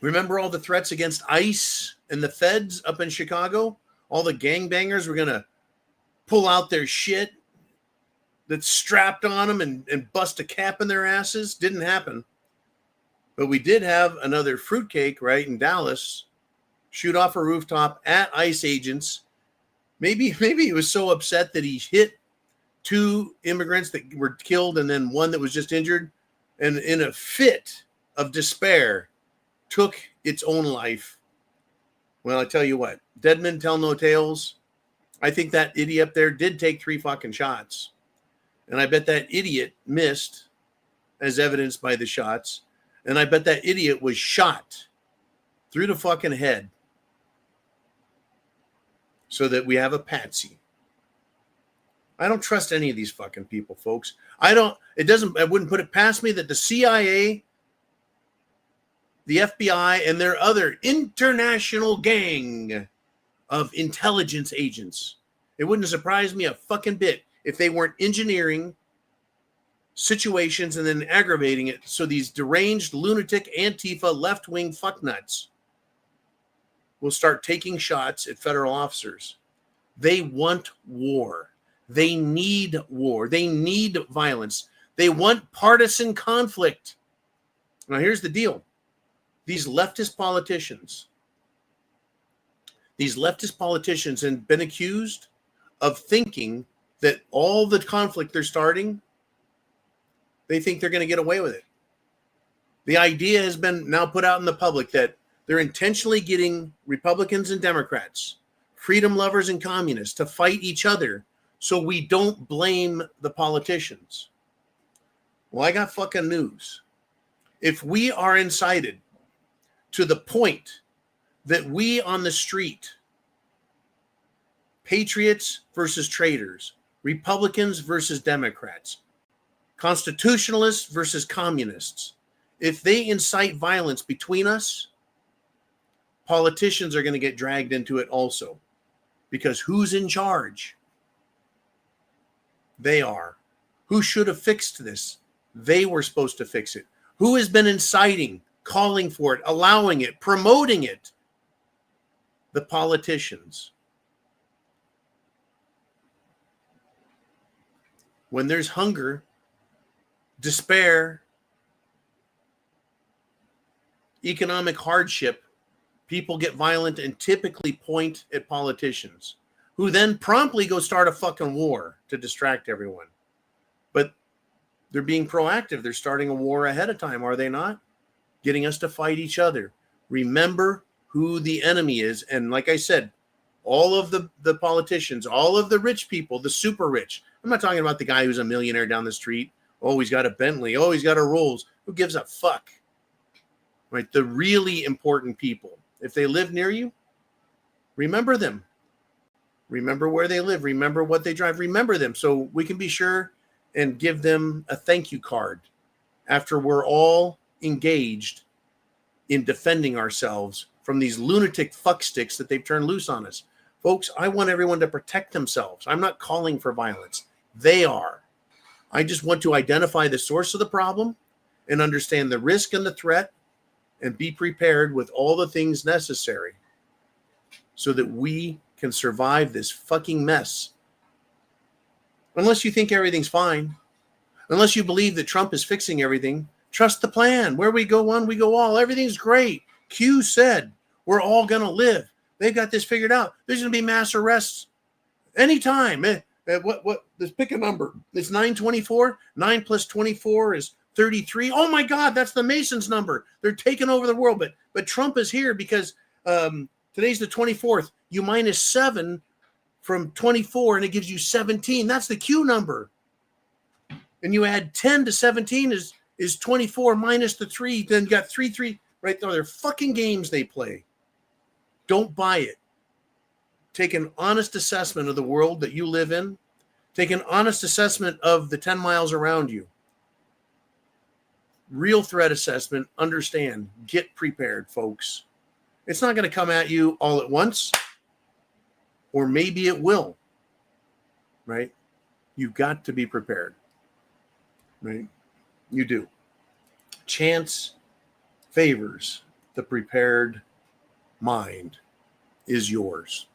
Remember all the threats against ICE and the feds up in Chicago? All the gangbangers were going to pull out their shit that's strapped on them and bust a cap in their asses. Didn't happen. But we did have another fruitcake, right, in Dallas, shoot off a rooftop at ICE agents. Maybe he was so upset that he hit 2 immigrants that were killed and then one that was just injured. And in a fit of despair, took its own life. Well, I tell you what, dead men tell no tales. I think that idiot up there did take 3 fucking shots. And I bet that idiot missed, as evidenced by the shots. And I bet that idiot was shot through the fucking head so that we have a patsy. I don't trust any of these fucking people, folks. I wouldn't put it past me that the CIA, the FBI, and their other international gang of intelligence agents, it wouldn't surprise me a fucking bit if they weren't engineering situations and then aggravating it so these deranged, lunatic, Antifa, left-wing fucknuts will start taking shots at federal officers. They want war. They need war. They need violence. They want partisan conflict. Now, here's the deal. These leftist politicians have been accused of thinking that all the conflict they're starting, they think they're going to get away with it. The idea has been now put out in the public that they're intentionally getting Republicans and Democrats, freedom lovers and communists to fight each other so we don't blame the politicians. Well, I got fucking news. If we are incited to the point that we on the street, patriots versus traitors, Republicans versus Democrats, constitutionalists versus communists, if they incite violence between us, politicians are going to get dragged into it also. Because who's in charge? They are. Who should have fixed this? They were supposed to fix it. Who has been inciting, calling for it, allowing it, promoting it? The politicians. When there's hunger, despair, economic hardship, people get violent and typically point at politicians, who then promptly go start a fucking war to distract everyone. But they're being proactive. They're starting a war ahead of time, are they not? Getting us to fight each other. Remember who the enemy is. And like I said, all of the politicians, all of the rich people, the super rich. I'm not talking about the guy who's a millionaire down the street. Oh, he's got a Bentley. Oh, he's got a Rolls. Who gives a fuck? Right? The really important people. If they live near you, remember them. Remember where they live. Remember what they drive. Remember them so we can be sure and give them a thank you card after we're all engaged in defending ourselves from these lunatic fucksticks that they've turned loose on us. Folks, I want everyone to protect themselves. I'm not calling for violence. They are. I just want to identify the source of the problem and understand the risk and the threat and be prepared with all the things necessary so that we can survive this fucking mess. Unless you think everything's fine, unless you believe that Trump is fixing everything, trust the plan. Where we go one, we go all. Everything's great. Q said we're all going to live. They've got this figured out. There's going to be mass arrests anytime. Let's pick a number. It's 924. 9 plus 24 is 33. Oh my God, that's the Masons number. They're taking over the world. But Trump is here because today's the 24th. You minus 7 from 24 and it gives you 17. That's the Q number. And you add 10 to 17 is 24 minus the 3. Then you got 3 right there. They're fucking games they play. Don't buy it. Take an honest assessment of the world that you live in. Take an honest assessment of the 10 miles around you. Real threat assessment. Understand. Get prepared, folks. It's not going to come at you all at once. Or maybe it will. Right? You've got to be prepared. Right? You do. Chance favors the prepared mind is yours.